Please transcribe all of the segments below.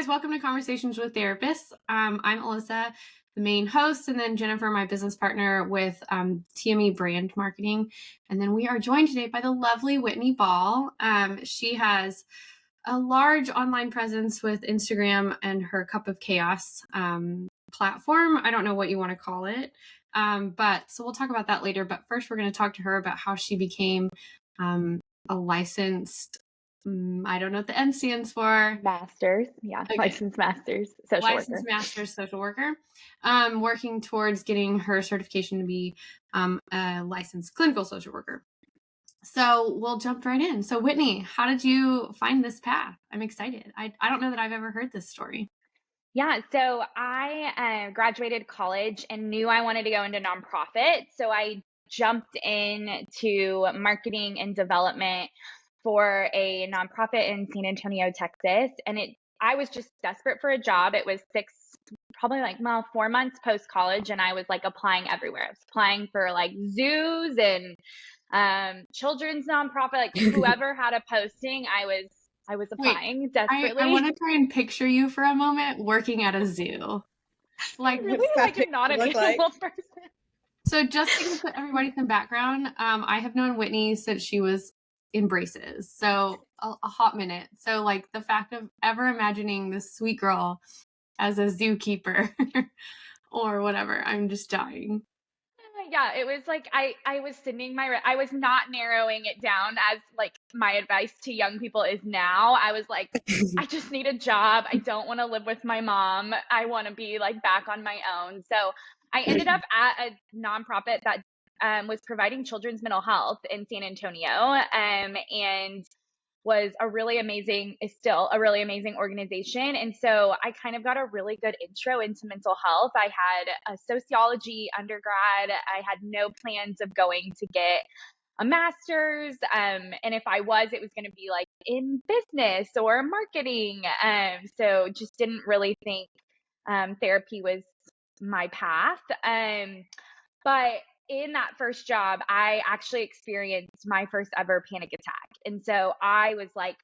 Welcome to Conversations with Therapists. I'm Alyssa, the main host, and then Jennifer, my business partner with TME brand marketing. And then we are joined today by the lovely Whitney Ball. She has a large online presence with Instagram and her Cup of Chaos platform. I don't know what you want to call it. But so we'll talk about that later. But first, we're going to talk to her about how she became a licensed, I don't know what the M stands for. Masters. Yeah. Okay. Licensed Masters Social Licensed Worker. Master's Social Worker, working towards getting her certification to be a licensed clinical social worker. So we'll jump right in. So Whitney, how did you find this path? I'm excited. I don't know that I've ever heard this story. Yeah. So I graduated college and knew I wanted to go into nonprofit. So I jumped into marketing and development for a nonprofit in San Antonio, Texas. And I was just desperate for a job. It was probably 4 months post college. And I was like applying everywhere. I was applying for like zoos and children's nonprofit, like whoever had a posting, I was applying desperately. I want to try and picture you for a moment working at a zoo. Like really like not an animal person. So just to put everybody some background, I have known Whitney since she was in braces, so a hot minute. So like the fact of ever imagining this sweet girl as a zookeeper or whatever, I'm just dying. Yeah, it was like I was not narrowing it down as like my advice to young people is now. I was like, I just need a job. I don't want to live with my mom. I want to be like back on my own. So I ended up at a nonprofit that was providing children's mental health in San Antonio, and is still a really amazing organization. And so I kind of got a really good intro into mental health. I had a sociology undergrad. I had no plans of going to get a master's. And if I was, it was going to be like in business or marketing. So just didn't really think therapy was my path. But in that first job, I actually experienced my first ever panic attack. And so I was like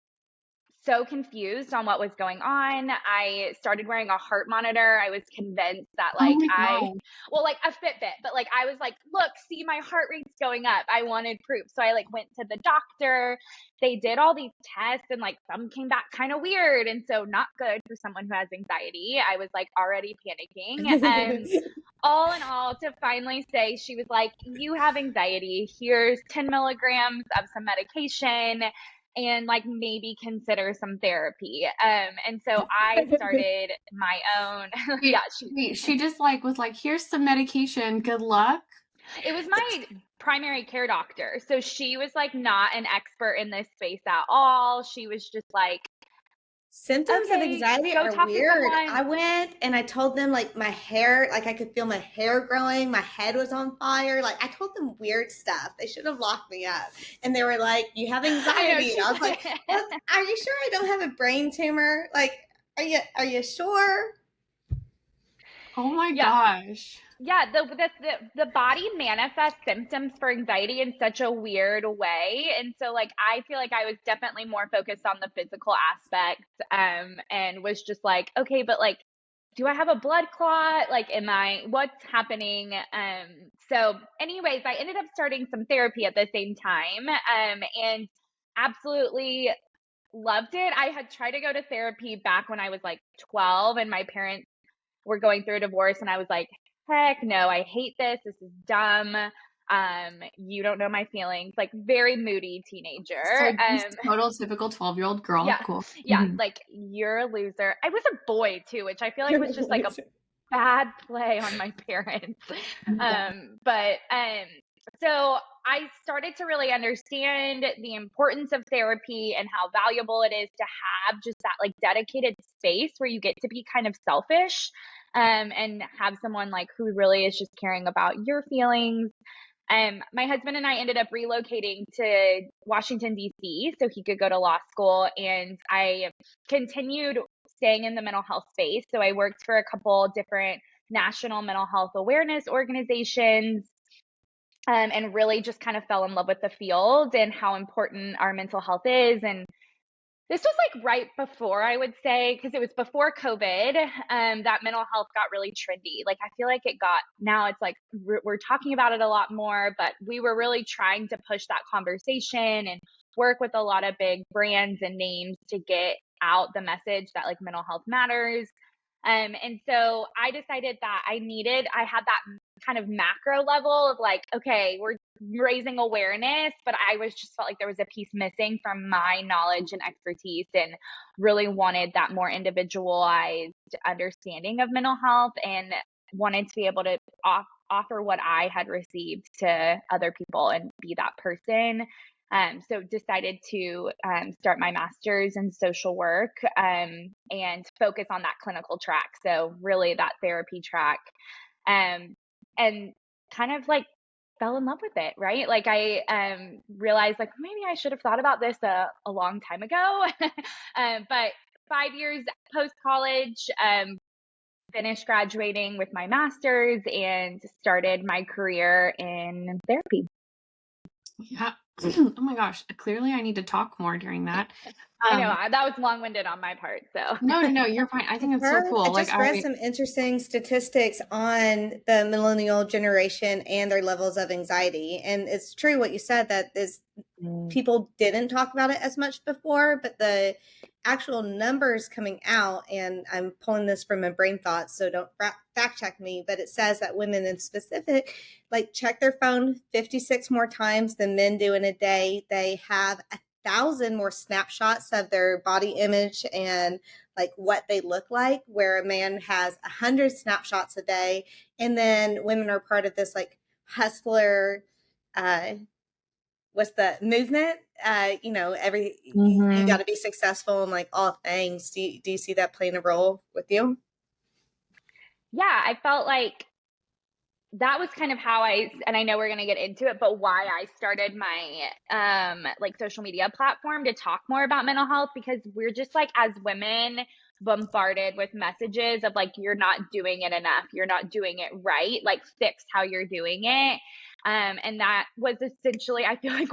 so confused on what was going on. I started wearing a heart monitor. I was convinced that like like a Fitbit, but like I was like, look, see my heart rate's going up. I wanted proof. So I like went to the doctor. They did all these tests and like some came back kind of weird. And so not good for someone who has anxiety. I was like already panicking. And all in all, to finally say, she was like, you have anxiety. Here's 10 milligrams of some medication and like maybe consider some therapy. And so I started my own. She just like was like, here's some medication. Good luck. It was my primary care doctor. So she was like not an expert in this space at all. She was just like, symptoms of anxiety are weird. I went and I told them like my hair, like I could feel my hair growing. My head was on fire. Like I told them weird stuff. They should have locked me up. And they were like, you have anxiety. I was like, well, are you sure I don't have a brain tumor? Like, are you sure? Oh my gosh. Yeah, the body manifests symptoms for anxiety in such a weird way. And so like I feel like I was definitely more focused on the physical aspect, and was just like, okay, but like, do I have a blood clot? Like, what's happening? So anyways, I ended up starting some therapy at the same time, and absolutely loved it. I had tried to go to therapy back when I was like 12 and my parents were going through a divorce, and I was like, heck no, I hate this. This is dumb. You don't know my feelings. Like very moody teenager. So total typical 12-year-old girl. Yeah, cool. Yeah, like you're a loser. I was a boy too, which I feel like was just like a bad play on my parents. So I started to really understand the importance of therapy and how valuable it is to have just that like dedicated space where you get to be kind of selfish, and have someone like who really is just caring about your feelings. My husband and I ended up relocating to Washington, D.C. so he could go to law school, and I continued staying in the mental health space. So I worked for a couple different national mental health awareness organizations, and really just kind of fell in love with the field and how important our mental health is. And This was like right before, I would say, because it was before COVID, that mental health got really trendy. Like, I feel like now it's like we're talking about it a lot more, but we were really trying to push that conversation and work with a lot of big brands and names to get out the message that like mental health matters. And so I decided that I had that kind of macro level of like, okay, we're raising awareness, but I was just felt like there was a piece missing from my knowledge and expertise, and really wanted that more individualized understanding of mental health, and wanted to be able to offer what I had received to other people and be that person. So decided to start my master's in social work, and focus on that clinical track. So really that therapy track, um, and kind of like fell in love with it, right? Like I realized like maybe I should have thought about this a long time ago. But 5 years post college, finished graduating with my master's and started my career in therapy. Yeah. Oh my gosh. Clearly, I need to talk more during that. I know that was long-winded on my part. So no, you're fine. I think it's so cool. I Like just read some interesting statistics on the millennial generation and their levels of anxiety. And it's true what you said, that people didn't talk about it as much before, but the actual numbers coming out, and I'm pulling this from my brain thoughts, so don't fact check me, but it says that women in specific like check their phone 56 more times than men do in a day. They have 1,000 more snapshots of their body image and like what they look like, where a man has 100 snapshots a day. And then women are part of this like hustler, what's the movement? You got to be successful in like all things. Do you see that playing a role with you? yeah, I felt like that was kind of how and I know we're going to get into it, but why I started my like social media platform to talk more about mental health, because we're just like, as women, bombarded with messages of like, you're not doing it enough, you're not doing it right, like fix how you're doing it. And that was essentially, I feel like,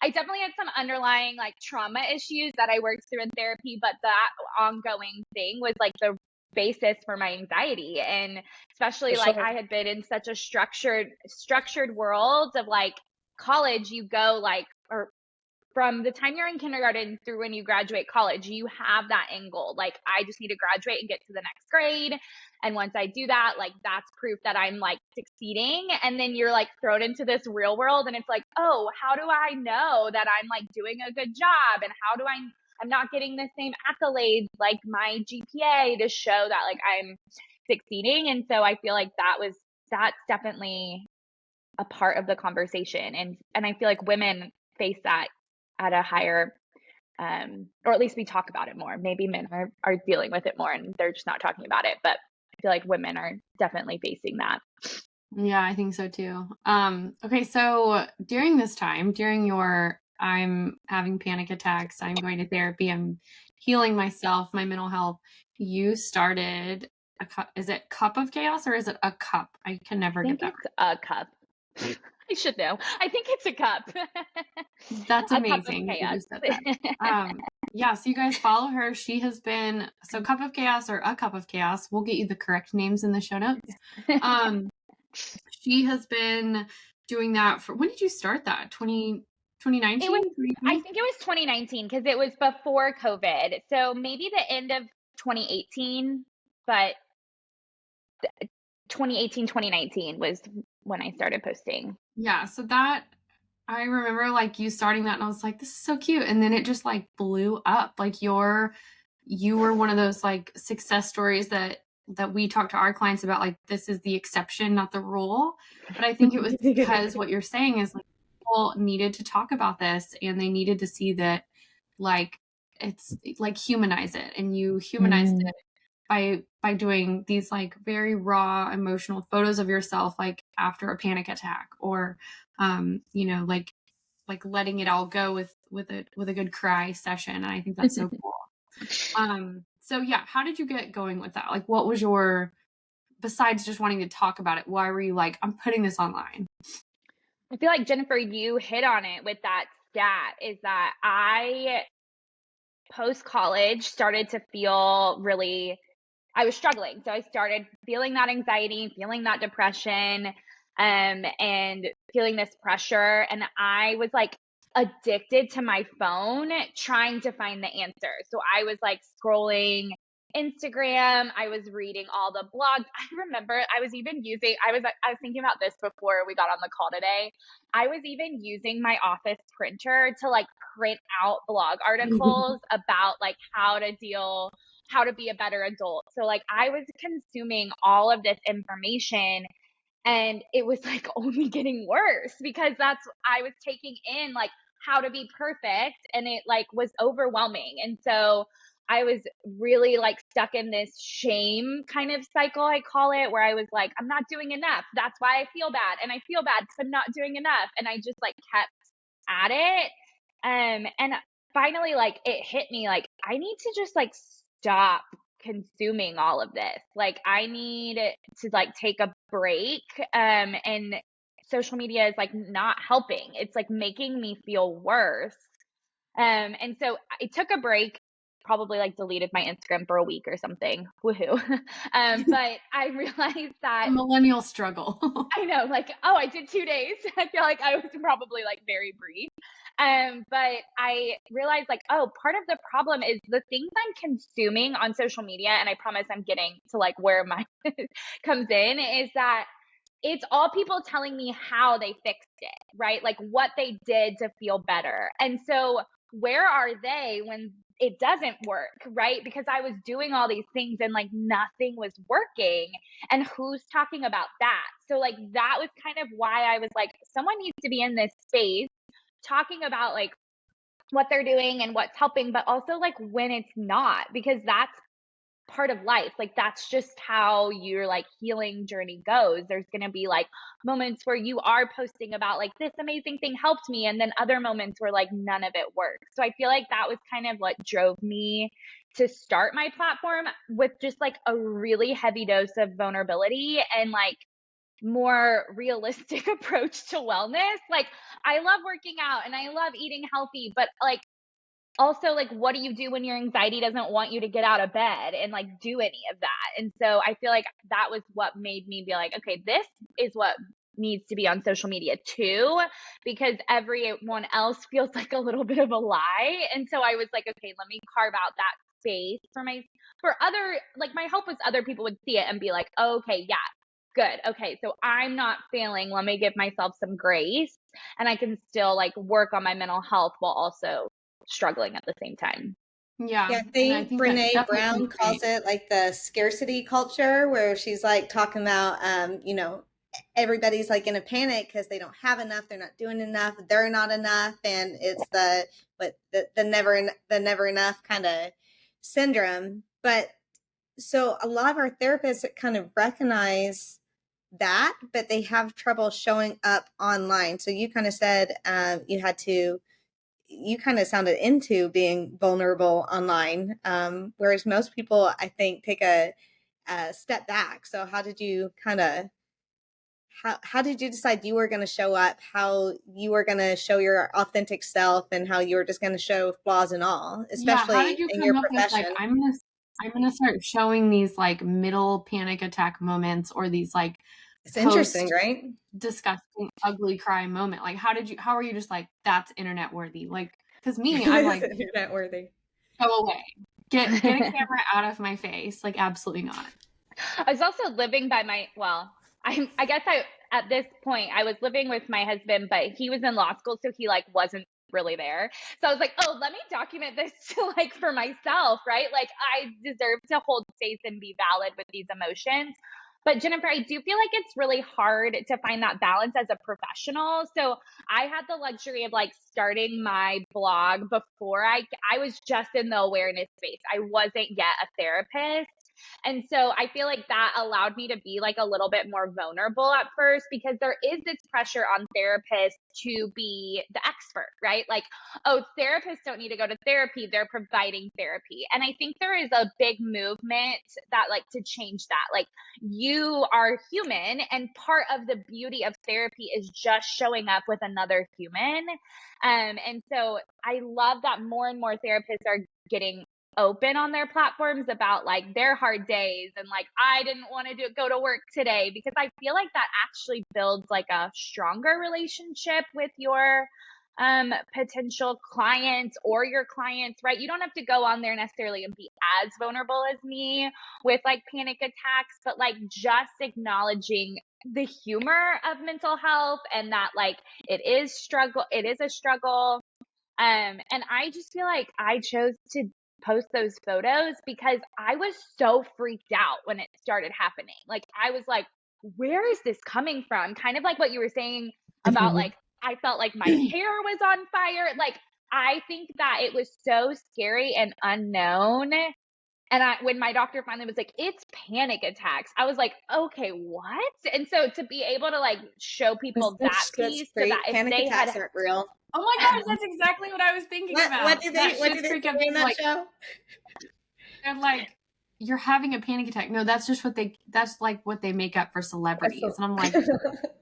I definitely had some underlying like trauma issues that I worked through in therapy, but that ongoing thing was like the basis for my anxiety. And especially For like sure. I had been in such a structured world of like college, you go like, or from the time you're in kindergarten through when you graduate college, you have that end goal. Like, I just need to graduate and get to the next grade. And once I do that, like, that's proof that I'm like succeeding. And then you're like thrown into this real world. And it's like, oh, how do I know that I'm like doing a good job? And how do I'm not getting the same accolades like my GPA to show that like I'm succeeding. And so I feel like that's definitely a part of the conversation. And I feel like women face that at a higher, or at least we talk about it more. Maybe men are dealing with it more and they're just not talking about it, but I feel like women are definitely facing that. Yeah, I think so too. Okay, so during this time, I'm having panic attacks, I'm going to therapy, I'm healing myself, my mental health, you started is it Cup of Chaos or is it a cup? I can never get that. It's a cup. I should know. I think it's a cup. That's A cup of amazing that chaos. you said that. Yeah, so you guys follow her. She has been, so Cup of Chaos or a Cup of Chaos, we'll get you the correct names in the show notes. She has been doing that for, when did you start that? 2019? I think it was 2019 because it was before COVID. So maybe the end of 2018, but 2018, 2019 was when I started posting. Yeah, so that, I remember like you starting that and I was like, this is so cute. And then it just like blew up. Like you were one of those like success stories that we talk to our clients about, like, this is the exception, not the rule. But I think it was because what you're saying is like people needed to talk about this and they needed to see that like it's like humanize it, and you humanized it by doing these like very raw emotional photos of yourself like after a panic attack, or like letting it all go with a good cry session. And I think that's so cool. So yeah, how did you get going with that? Like, what was your, besides just wanting to talk about it, why were you like, I'm putting this online? I feel like, Jennifer, you hit on it with that stat, is that post college started to feel really, I was struggling. So I started feeling that anxiety, feeling that depression, and feeling this pressure. And I was like addicted to my phone trying to find the answer. So I was like scrolling Instagram. I was reading all the blogs. I remember I was even using, I was thinking about this before we got on the call today. I was even using my office printer to like print out blog articles about like how to be a better adult. So like I was consuming all of this information, and it was like only getting worse because I was taking in like how to be perfect, and it like was overwhelming. And so I was really like stuck in this shame kind of cycle, I call it, where I was like, I'm not doing enough. That's why I feel bad. And I feel bad because I'm not doing enough. And I just like kept at it. And finally, like it hit me like, I need to just like stop consuming all of this. Like I need to like take a break. And social media is like not helping. It's like making me feel worse. And so I took a break, probably like deleted my Instagram for a week or something. Woohoo. But I realized that a millennial struggle. I know, like, oh, I did 2 days. I feel like I was probably like very brief. But I realized like, oh, part of the problem is the things I'm consuming on social media, and I promise I'm getting to like where my comes in, is that it's all people telling me how they fixed it, right? Like what they did to feel better. And so where are they when it doesn't work, right? Because I was doing all these things and like nothing was working. And who's talking about that? So like that was kind of why I was like, someone needs to be in this space talking about like what they're doing and what's helping, but also like when it's not, because that's part of life. Like that's just how your like healing journey goes. There's going to be like moments where you are posting about like this amazing thing helped me, and then other moments where like none of it worked. So I feel like that was kind of what drove me to start my platform, with just like a really heavy dose of vulnerability and like more realistic approach to wellness. Like I love working out and I love eating healthy, but like also like what do you do when your anxiety doesn't want you to get out of bed and like do any of that? And so I feel like that was what made me be like, okay, this is what needs to be on social media too, because everyone else feels like a little bit of a lie. And so I was like, okay, let me carve out that space for other, like my hope was other people would see it and be like, oh, okay, yeah, good, okay, so I'm not failing, let me give myself some grace, and I can still like work on my mental health while also struggling at the same time. Yeah. Yeah, I And I think think that Brene definitely Brown calls it like the scarcity culture, where she's like talking about, everybody's like in a panic because they don't have enough, they're not doing enough, they're not enough, and it's the never enough kind of syndrome. But so a lot of our therapists kind of recognize that, but they have trouble showing up online. So you kind of said you kind of sounded into being vulnerable online, whereas most people, I think, take a step back. So how did you how did you decide you were going to show up, how you were going to show your authentic self, and how you were just going to show flaws and all, how did especially you in come your up with like, profession? I'm gonna start showing these like middle panic attack moments, or these like It's interesting, post right? disgusting ugly cry moment? Like how are you just like, that's internet worthy? Like, because me, It I'm is like, internet worthy. go away, get a camera out of my face, like absolutely not. I was also living by I guess at this point I was living with my husband, but he was in law school, so he like wasn't really there. So I was like, oh, let me document this to like for myself, right? Like I deserve to hold space and be valid with these emotions. But Jennifer, I do feel like it's really hard to find that balance as a professional. So I had the luxury of like starting my blog before I was just in the awareness space. I wasn't yet a therapist. And so I feel like that allowed me to be like a little bit more vulnerable at first, because there is this pressure on therapists to be the expert, right? Like, oh, therapists don't need to go to therapy, they're providing therapy. And I think there is a big movement that like to change that. Like, you are human, and part of the beauty of therapy is just showing up with another human. And so I love that more and more therapists are getting open on their platforms about like their hard days, and like, I didn't want to go to work today, because I feel like that actually builds like a stronger relationship with your potential clients or your clients, right? You don't have to go on there necessarily and be as vulnerable as me with like panic attacks, but like just acknowledging the humor of mental health, and that like it is a struggle. And I just feel like I chose to post those photos because I was so freaked out when it started happening. Like, I was like, where is this coming from? Kind of like what you were saying about like, I felt like my hair was on fire. Like, I think that it was so scary and unknown. And when my doctor finally was like, it's panic attacks, I was like, okay, what? And so to be able to like show people that piece, so that if panic they attacks had, aren't real. Oh my gosh, that's exactly what I was thinking about. What did they say in that like, show? They're like, you're having a panic attack. No, that's just that's like what they make up for celebrities. And I'm like,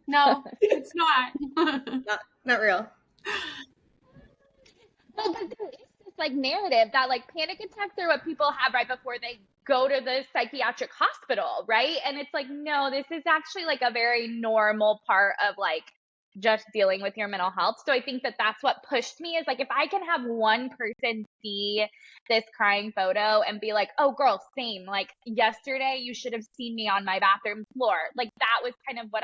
no, it's not. not real. Well, but there is this like narrative that like panic attacks are what people have right before they go to the psychiatric hospital, right? And it's like, no, this is actually like a very normal part of like just dealing with your mental health. So I think that that's what pushed me, is like, if I can have one person see this crying photo and be like, oh girl, same, like yesterday you should have seen me on my bathroom floor. Like, that was kind of what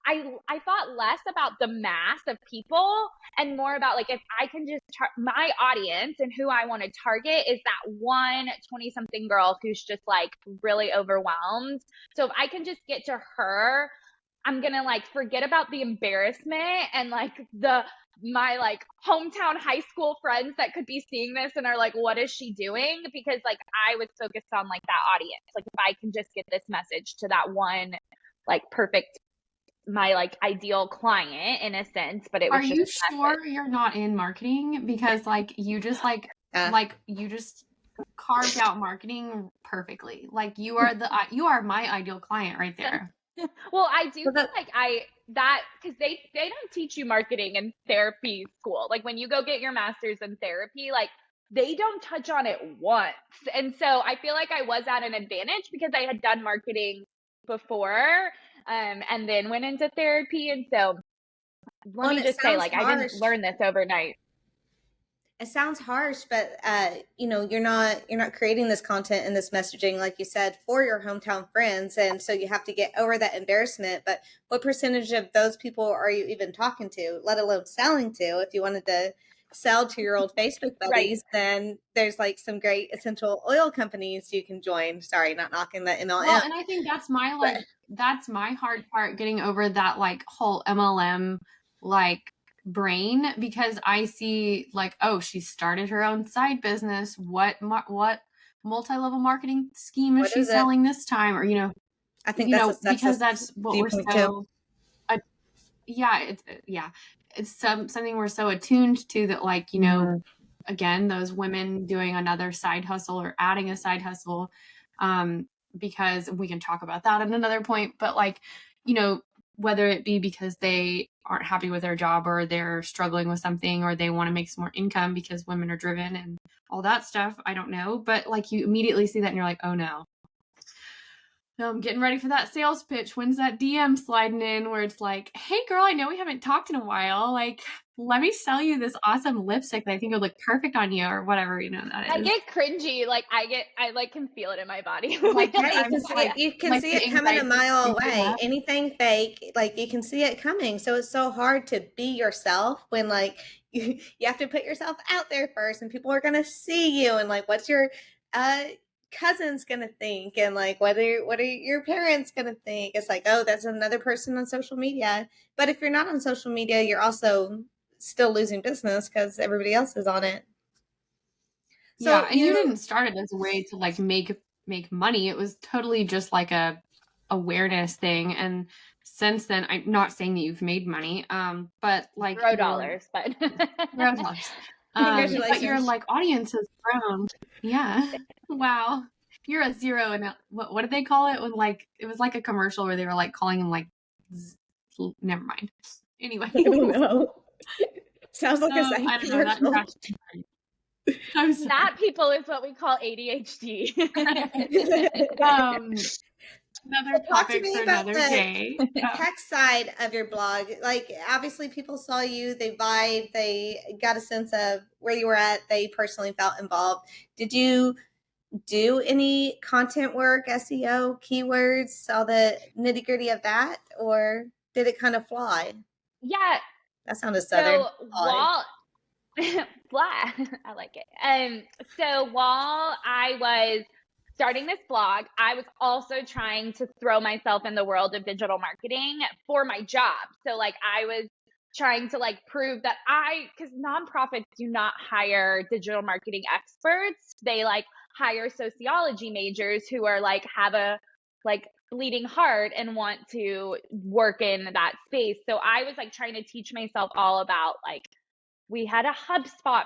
I thought less about the mass of people and more about like, if I can just my audience and who I want to target is that one 20-something girl who's just like really overwhelmed. So if I can just get to her, I'm going to like forget about the embarrassment and like my like hometown high school friends that could be seeing this and are like, what is she doing? Because like, I was focused on like that audience. Like, if I can just get this message to that one, like perfect, my like ideal client in a sense, but it was Are you sure you're not in marketing? Because like, you just like you just carved out marketing perfectly. Like, you are my ideal client right there. Well, I do feel like because they don't teach you marketing in therapy school. Like, when you go get your master's in therapy, like they don't touch on it once. And so I feel like I was at an advantage because I had done marketing before, and then went into therapy. And so let me just say, like, I didn't learn this overnight. It sounds harsh, but you're not creating this content and this messaging, like you said, for your hometown friends, and so you have to get over that embarrassment. But what percentage of those people are you even talking to, let alone selling to? If you wanted to sell to your old Facebook buddies, then there's like some great essential oil companies you can join. Sorry, not knocking the MLM. Well, and I think that's my hard part, getting over that like whole MLM like brain, because I see like, oh, she started her own side business. What multi-level marketing scheme is she selling this time? Or, I think because that's what we're so, it's something we're so attuned to, that like, again, those women doing another side hustle or adding a side hustle, because we can talk about that at another point, but like, whether it be because they aren't happy with their job, or they're struggling with something, or they want to make some more income, because women are driven and all that stuff. I don't know. But like, you immediately see that and you're like, oh no. No, I'm getting ready for that sales pitch. When's that DM sliding in where it's like, hey girl, I know we haven't talked in a while. Like, let me sell you this awesome lipstick that I think would look perfect on you, or whatever, that is. I get cringy. Like, I like can feel it in my body. Like, you can see it coming a mile away. Anything fake, like you can see it coming. So it's so hard to be yourself when like you have to put yourself out there first, and people are going to see you, and like, what's your cousin's gonna think, and like, what are your parents gonna think? It's like, oh, that's another person on social media. But if you're not on social media, you're also still losing business because everybody else is on it. So, yeah, and you didn't start it as a way to like make make money. It was totally just like a awareness thing. And since then, I'm not saying that you've made money, but like $0, but $0. Congratulations. But your like audience has grown. Yeah. Wow. You're a zero. And what did they call it when like it was like a commercial where they were like calling him like never mind. Anyway. I don't know. Sounds like a I don't know, that crashed. I'm sorry. That, people, is what we call ADHD. Another topic for another day. The tech side of your blog, like obviously people saw you, they vibed, they got a sense of where you were at, they personally felt involved. Did you do any content work, SEO, keywords, all the nitty gritty of that, or did it kind of fly? Yeah. That sounded southern. So while blah, I like it. So while I was starting this blog, I was also trying to throw myself in the world of digital marketing for my job. So like I was trying to like prove that because nonprofits do not hire digital marketing experts. They like hire sociology majors who are like have a like bleeding heart and want to work in that space. So I was like trying to teach myself all about like, we had a HubSpot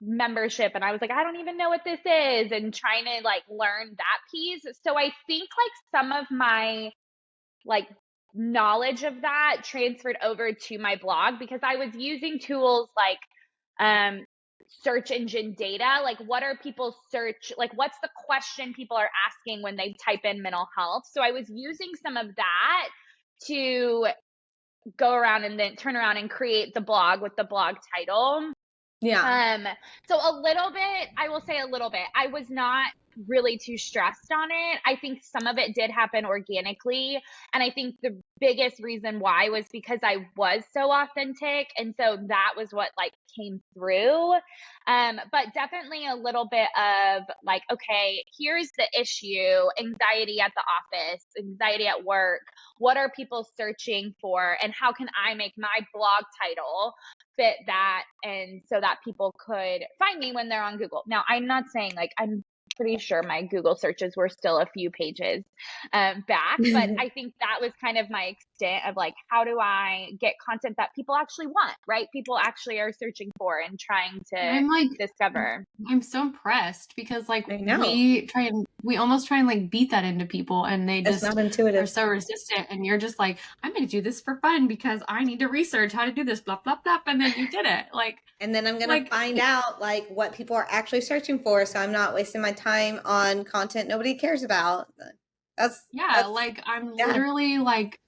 membership and I was like, I don't even know what this is, and trying to like learn that piece. So I think like some of my like knowledge of that transferred over to my blog because I was using tools like search engine data, like what are people search, like what's the question people are asking when they type in mental health. So I was using some of that to go around and then turn around and create the blog with the blog title. Yeah. So a little bit, I will say a little bit. I was not really too stressed on it. I think some of it did happen organically. And I think the biggest reason why was because I was so authentic. And so that was what like came through. But definitely a little bit of like, okay, here's the issue: anxiety at the office, anxiety at work. What are people searching for? And how can I make my blog title fit that? And so that people could find me when they're on Google. Now, I'm not saying like, I'm pretty sure my Google searches were still a few pages back, but I think that was kind of my extent of like, how do I get content that people actually want, right? People actually are searching for and trying to discover. I'm so impressed because like we almost try and like beat that into people, and they just not intuitive. Are so resistant, and you're just like, I'm going to do this for fun because I need to research how to do this, blah, blah, blah. And then you did it. Like, and then I'm going to find out like what people are actually searching for. So I'm not wasting my time on content nobody cares about. Like I'm literally like,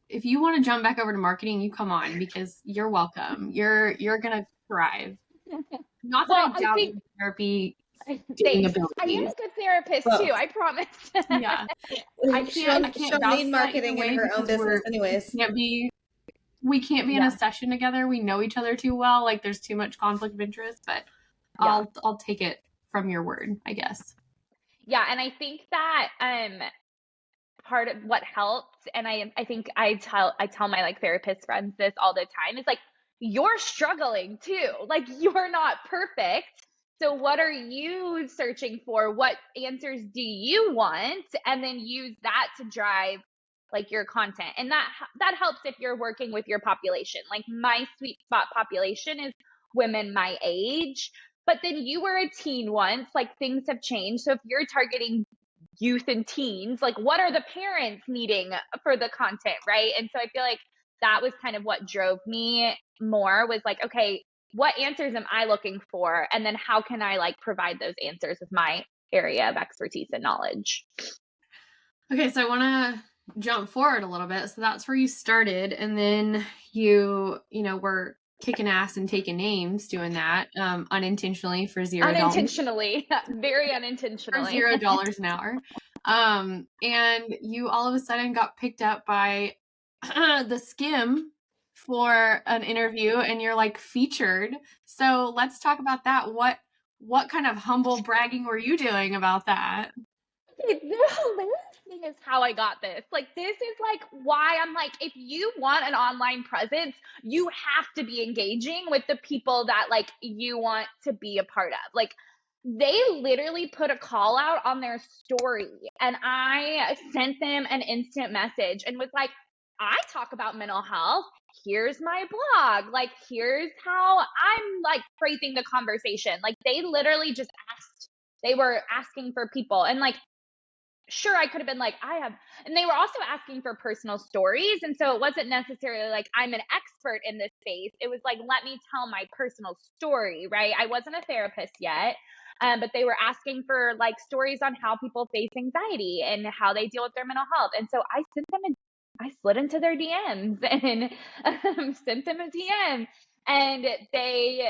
if you want to jump back over to marketing, you come on, because you're welcome. You're going to thrive. Not that I doubt therapy. I am a good therapist too. I promise. Yeah, I can't need marketing in her own business, anyways. We can't be in a session together. We know each other too well. Like there's too much conflict of interest. But I'll take it from your word, I guess. Yeah, and I think that part of what helps, and I think I tell my like therapist friends this all the time, is like, you're struggling too. Like you're not perfect. So what are you searching for? What answers do you want? And then use that to drive like your content. And that helps if you're working with your population. Like my sweet spot population is women my age, but then you were a teen once, like things have changed. So if you're targeting youth and teens, like what are the parents needing for the content, right? And so I feel like that was kind of what drove me more, was like, okay, what answers am I looking for? And then how can I like provide those answers with my area of expertise and knowledge? Okay, so I want to jump forward a little bit. So that's where you started, and then you were kicking ass and taking names doing that unintentionally for $0. Unintentionally, very unintentionally. For $0 an hour. And you all of a sudden got picked up by the Skim for an interview, and you're like featured. So let's talk about that. What kind of humble bragging were you doing about that? The hilarious thing is how I got this. Like, this is like why I'm like, if you want an online presence, you have to be engaging with the people that like you want to be a part of. Like, they literally put a call out on their story, and I sent them an instant message and was like, I talk about mental health. Here's my blog. Like, here's how I'm like phrasing the conversation. Like, they literally just they were asking for people. And like, sure, I could have been like, and they were also asking for personal stories. And so it wasn't necessarily like, I'm an expert in this space. It was like, let me tell my personal story, right? I wasn't a therapist yet, but they were asking for like stories on how people face anxiety and how they deal with their mental health. And so I slid into their DMs and sent them a DM, and they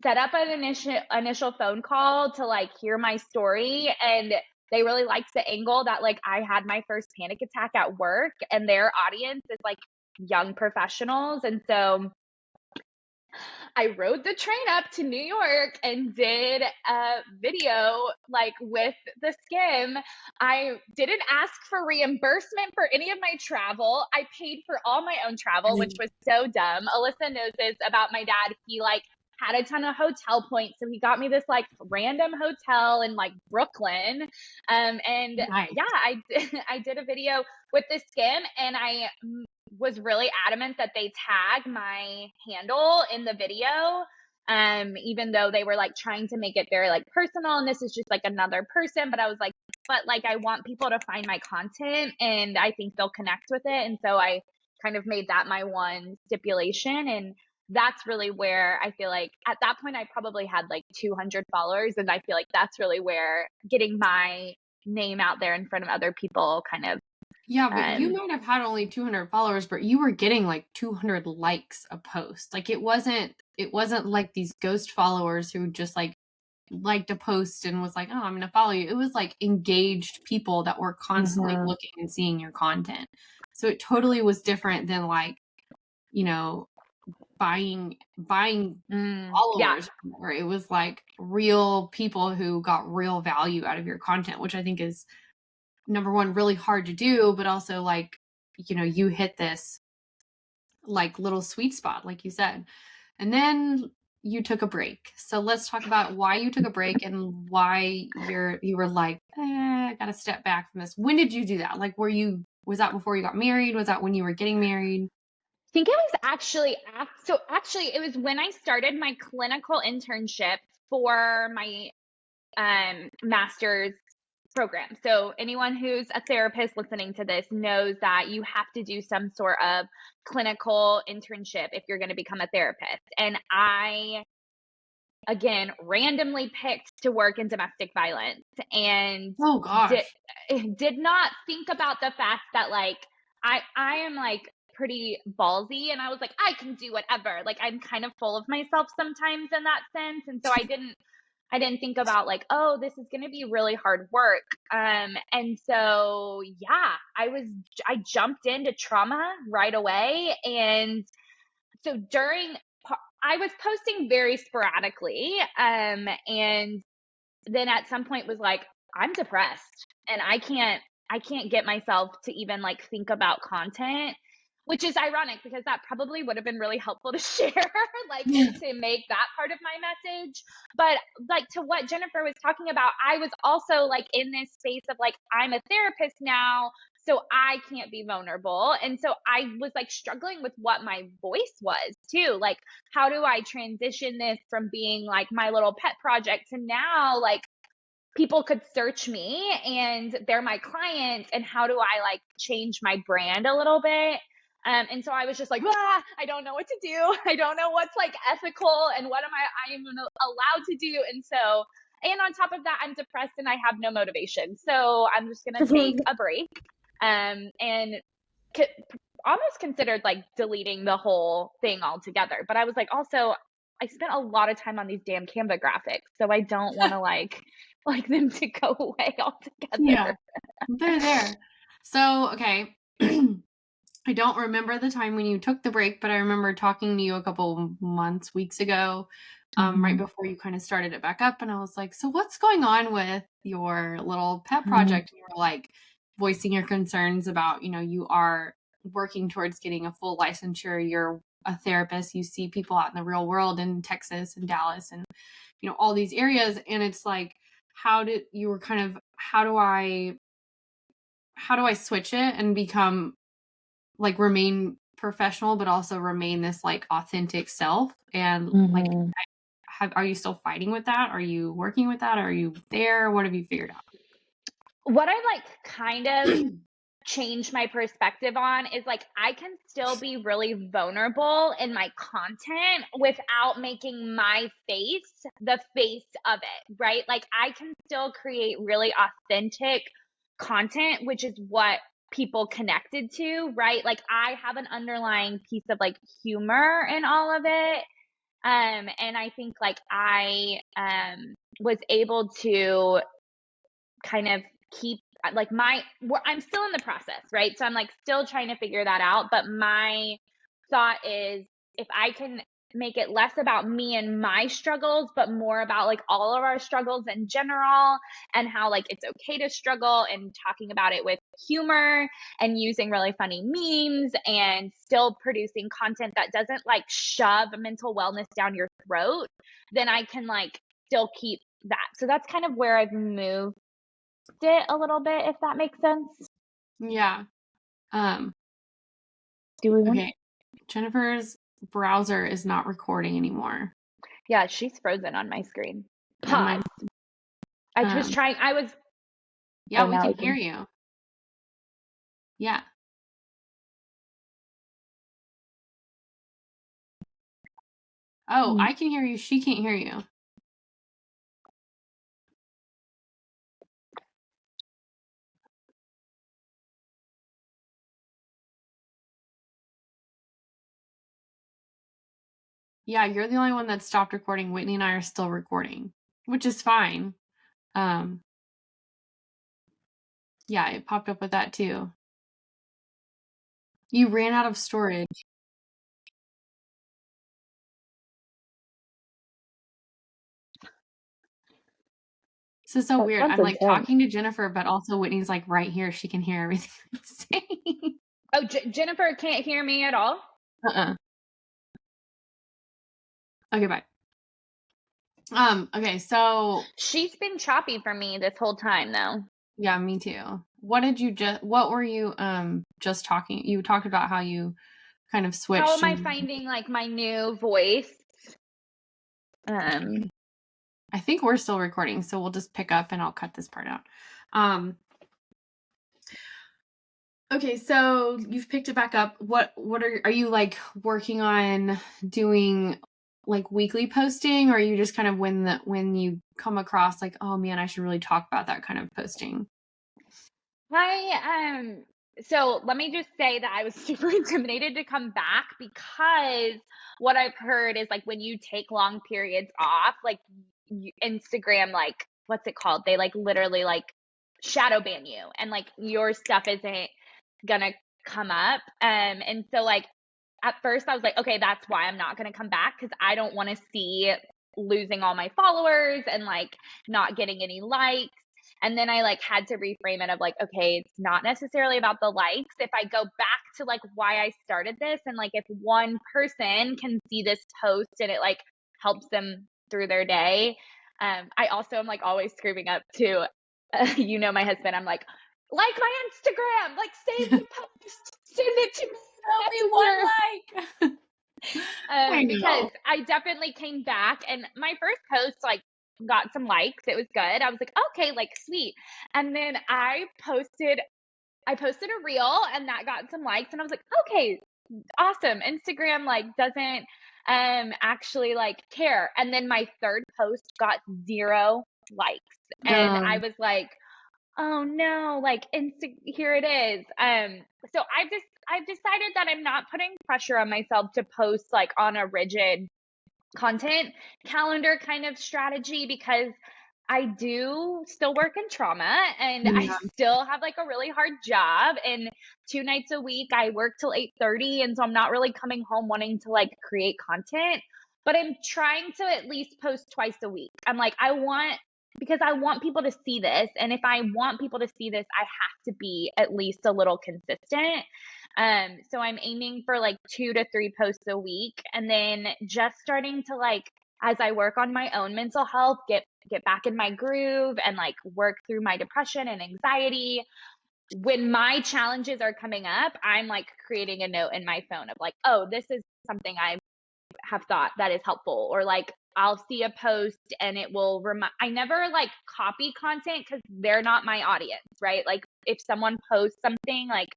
set up an initial phone call to like hear my story. And they really liked the angle that like I had my first panic attack at work, and their audience is like young professionals. And so I rode the train up to New York and did a video like with the skim. I didn't ask for reimbursement for any of my travel. I paid for all my own travel, which was so dumb. Alyssa knows this about my dad. He like had a ton of hotel points, so he got me this like random hotel in like Brooklyn. And Nice. yeah, I did a video with the skim, and I was really adamant that they tag my handle in the video, even though they were like trying to make it very like personal, and this is just like another person. But I was like, but like I want people to find my content, and I think they'll connect with it. And so I kind of made that my one stipulation. And that's really where I feel like at that point I probably had like 200 followers, and I feel like that's really where getting my name out there in front of other people kind of. Yeah, but you might have had only 200 followers, but you were getting like 200 likes a post. Like it wasn't like these ghost followers who just like liked a post and was like, oh, I'm going to follow you. It was like engaged people that were constantly looking and seeing your content. So it totally was different than like, you know, buying followers. Or it was like real people who got real value out of your content, which I think is, number one, really hard to do, but also like, you know, you hit this like little sweet spot, like you said. And then you took a break. So let's talk about why you took a break and why you were like, I gotta step back from this. When did you do that? Like, was that before you got married? Was that when you were getting married? I think it was actually it was when I started my clinical internship for my master's program. So anyone who's a therapist listening to this knows that you have to do some sort of clinical internship if you're going to become a therapist. And I, again, randomly picked to work in domestic violence, and oh gosh, did not think about the fact that like I am like pretty ballsy, and I was like, I can do whatever. Like I'm kind of full of myself sometimes in that sense. And so I didn't think about like, oh, this is going to be really hard work. And so, yeah, I jumped into trauma right away. And so I was posting very sporadically. And then at some point was like, I'm depressed and I can't get myself to even like think about content, which is ironic because that probably would have been really helpful to share, like to make that part of my message. But like to what Jennifer was talking about, I was also like in this space of like, I'm a therapist now, so I can't be vulnerable. And so I was like struggling with what my voice was too. Like, how do I transition this from being like my little pet project to now like people could search me and they're my clients, and how do I like change my brand a little bit? And so I was just like, I don't know what to do. I don't know what's like ethical and what I am allowed to do. And so, and on top of that, I'm depressed and I have no motivation. So I'm just going to take a break. And almost considered like deleting the whole thing altogether. But I was like, also, I spent a lot of time on these damn Canva graphics, so I don't want to like them to go away altogether. Yeah, they're there. So, okay. I don't remember the time when you took the break, but I remember talking to you a couple weeks ago, right before you kind of started it back up. And I was like, so what's going on with your little pet project? And you were like voicing your concerns about, you know, you are working towards getting a full licensure. You're a therapist. You see people out in the real world in Texas and Dallas. And all these areas. And it's like, how do I switch it and become like remain professional, but also remain this like authentic self? And like, are you still fighting with that? Are you working with that? Are you there? What have you figured out? What I like kind of change my perspective on is like I can still be really vulnerable in my content without making my face the face of it, right? Like I can still create really authentic content, which is what people connected to, right? Like I have an underlying piece of like humor in all of it. And I think like I was able to kind of keep like I'm still in the process, right? So I'm like still trying to figure that out. But my thought is if I can make it less about me and my struggles, but more about like all of our struggles in general and how like it's okay to struggle and talking about it with humor and using really funny memes and still producing content that doesn't like shove mental wellness down your throat, then I can like still keep that. So that's kind of where I've moved it a little bit, if that makes sense. Yeah. Do we want? Okay. Jennifer's browser is not recording anymore. Yeah, she's frozen on my screen. Yeah, Pause. I was trying. Yeah, we can hear you. Yeah. Oh, I can hear you. She can't hear you. Yeah, you're the only one that stopped recording. Whitney and I are still recording, which is fine. Yeah, it popped up with that too. You ran out of storage. This is so weird. I'm like talking to Jennifer, but also Whitney's like right here. She can hear everything I'm saying. Oh, Jennifer can't hear me at all? Okay, bye. Okay, so she's been choppy for me this whole time though. Yeah, me too. What were you just talking? You talked about how you kind of switched. How am I finding like my new voice? I think we're still recording, so we'll just pick up and I'll cut this part out. Okay, so you've picked it back up. What are you like working on doing like weekly posting, or are you just kind of when you come across like, oh man, I should really talk about that kind of posting? So let me just say that I was super intimidated to come back because what I've heard is like when you take long periods off, like Instagram, like what's it called? They like literally like shadow ban you and like your stuff isn't gonna come up. And so like at first I was like, okay, that's why I'm not gonna come back because I don't want to see losing all my followers and like not getting any likes. And then I like had to reframe it of like, okay, it's not necessarily about the likes. If I go back to like why I started this and like if one person can see this post and it like helps them through their day. I also am like always screaming up to, my husband, I'm like my Instagram, like save the post, send it to me. Only one like. Because I definitely came back and my first post like got some likes. It was good. I was like, okay, like sweet. And then I posted a reel and that got some likes and I was like, okay, awesome. Instagram like doesn't actually like care. And then my third post got 0 likes. And I was like, oh no, like here it is. So I've decided that I'm not putting pressure on myself to post like on a rigid content calendar kind of strategy because I do still work in trauma and I still have like a really hard job and 2 nights a week I work till 8:30 and so I'm not really coming home wanting to like create content, but I'm trying to at least post twice a week. I'm like because I want people to see this. And if I want people to see this, I have to be at least a little consistent. So I'm aiming for like 2 to 3 posts a week and then just starting to like as I work on my own mental health, get back in my groove and like work through my depression and anxiety, when my challenges are coming up, I'm like creating a note in my phone of like, oh, this is something I have thought that is helpful, or like I'll see a post and it will remind. I never like copy content because they're not my audience, right? Like if someone posts something, like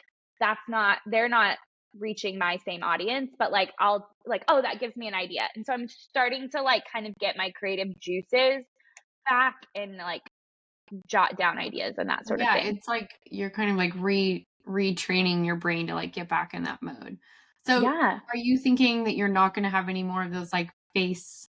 they're not reaching my same audience, but like I'll like, oh, that gives me an idea. And so I'm starting to like kind of get my creative juices back and like jot down ideas and that sort of thing. It's like you're kind of like retraining your brain to like get back in that mode. So Yeah. are you thinking that you're not going to have any more of those like face,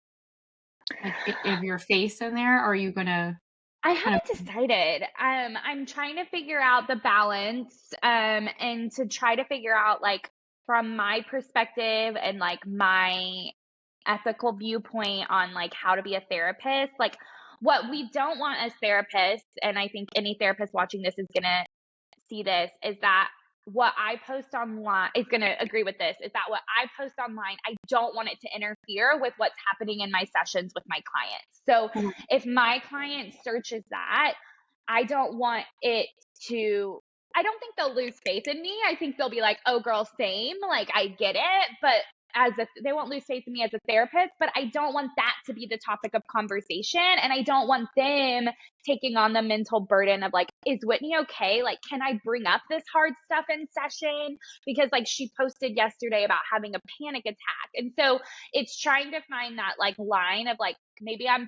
like of your face in there? Or are you going to I kind of, haven't decided. I'm trying to figure out the balance, and to try to figure out like from my perspective and like my ethical viewpoint on like how to be a therapist. Like what we don't want as therapists, and I think any therapist watching this is gonna see this, is that what I post online is going to agree with this, is that what I post online, I don't want it to interfere with what's happening in my sessions with my clients. So if my client searches that, I don't want it to, I don't think they'll lose faith in me. I think they'll be like, oh girl, same, like I get it, but they won't lose faith in me as a therapist, but I don't want that to be the topic of conversation. And I don't want them taking on the mental burden of like, is Whitney okay? Like, can I bring up this hard stuff in session? Because like she posted yesterday about having a panic attack. And so it's trying to find that like line of like, maybe I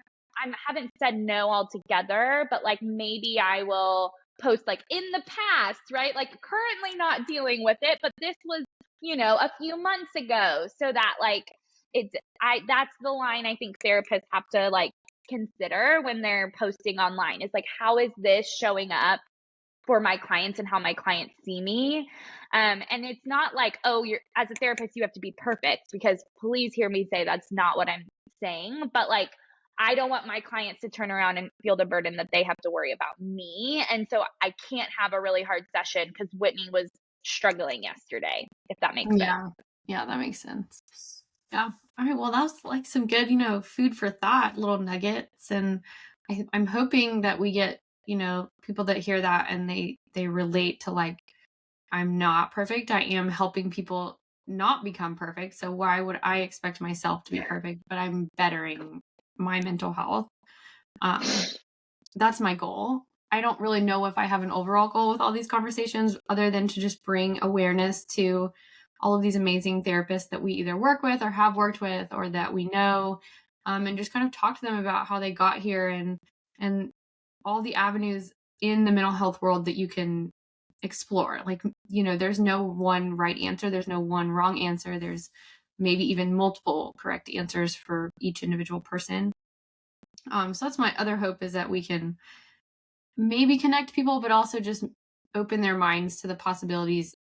haven't said no altogether, but like maybe I will post like in the past, right? Like currently not dealing with it, but this was, a few months ago, so that like that's the line I think therapists have to like consider when they're posting online, is like, how is this showing up for my clients and how my clients see me? And it's not like, oh, you're as a therapist you have to be perfect, because please hear me say that's not what I'm saying, but like I don't want my clients to turn around and feel the burden that they have to worry about me. And so I can't have a really hard session because Whitney was struggling yesterday, if that makes sense. Yeah, that makes sense. Yeah. All right. Well, that was like some good, food for thought, little nuggets. And I'm hoping that we get, people that hear that and they relate to like, I'm not perfect. I am helping people not become perfect. So why would I expect myself to be perfect? But I'm bettering my mental health. That's my goal. I don't really know if I have an overall goal with all these conversations other than to just bring awareness to all of these amazing therapists that we either work with or have worked with or that we know, and just kind of talk to them about how they got here and all the avenues in the mental health world that you can explore. Like, there's no one right answer. There's no one wrong answer. There's maybe even multiple correct answers for each individual person. So that's my other hope, is that we can maybe connect people, but also just open their minds to the possibilities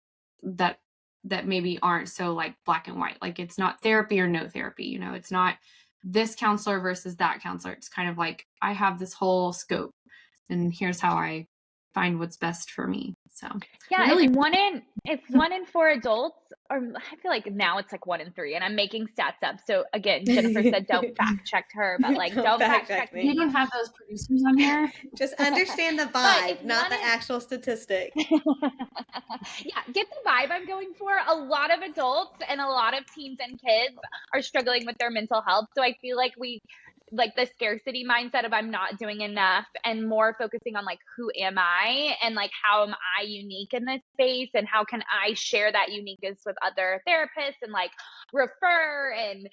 that maybe aren't so like black and white. Like it's not therapy or no therapy, it's not this counselor versus that counselor. It's kind of like, I have this whole scope and here's how I find what's best for me. So yeah, really, if 1 in 4 adults, or I feel like now it's like 1 in 3, and I'm making stats up. So again, Jennifer said don't fact check her, but like don't fact check me. We don't have those producers on here. Just understand the vibe, not the actual statistic. Yeah, get the vibe I'm going for. A lot of adults and a lot of teens and kids are struggling with their mental health. So I feel like the scarcity mindset of I'm not doing enough, and more focusing on like, who am I, and like, how am I unique in this space, and how can I share that uniqueness with other therapists and like refer and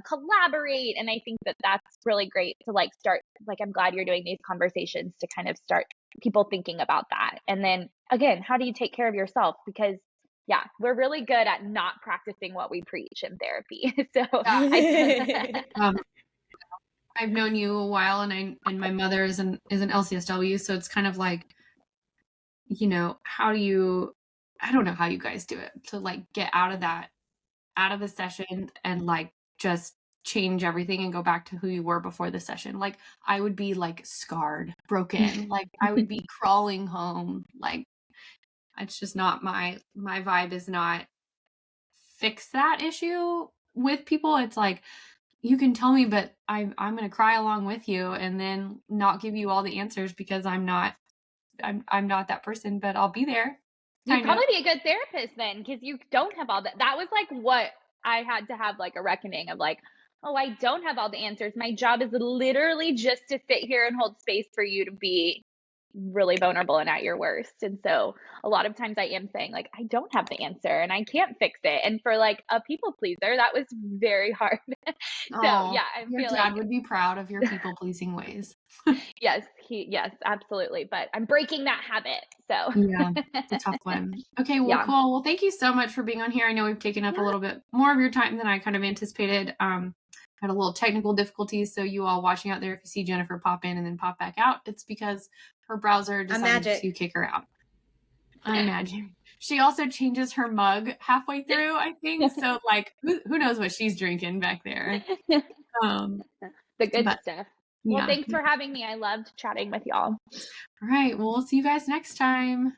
collaborate. And I think that that's really great to like start, like, I'm glad you're doing these conversations to kind of start people thinking about that. And then again, how do you take care of yourself? Because yeah, we're really good at not practicing what we preach in therapy. So I've known you a while, and my mother is an LCSW, so it's kind of like, I don't know how you guys do it to like get out of the session and like just change everything and go back to who you were before the session. Like I would be like scarred, broken, like I would be crawling home. Like it's just not my vibe, is not fix that issue with people. It's like, you can tell me, but I'm going to cry along with you and then not give you all the answers because I'm not that person, but I'll be there. You'd probably be a good therapist then, because you don't have all that. That was like what I had to have, like a reckoning of like, oh, I don't have all the answers. My job is literally just to sit here and hold space for you to be really vulnerable and at your worst. And so a lot of times I am saying like, I don't have the answer and I can't fix it. And for like a people pleaser, that was very hard. So yeah, I your feel dad like would be proud of your people pleasing ways. yes, absolutely. But I'm breaking that habit. So Yeah, it's a tough one. Okay, well, yeah. cool. Well, thank you so much for being on here. I know we've taken up a little bit more of your time than I kind of anticipated. Had a little technical difficulties, so you all watching out there, if you see Jennifer pop in and then pop back out, it's because her browser decided to kick her out. I imagine. She also changes her mug halfway through, I think. So, like, who knows what she's drinking back there? The good stuff. Well, Yeah. thanks for having me. I loved chatting with y'all. All right. Well, we'll see you guys next time.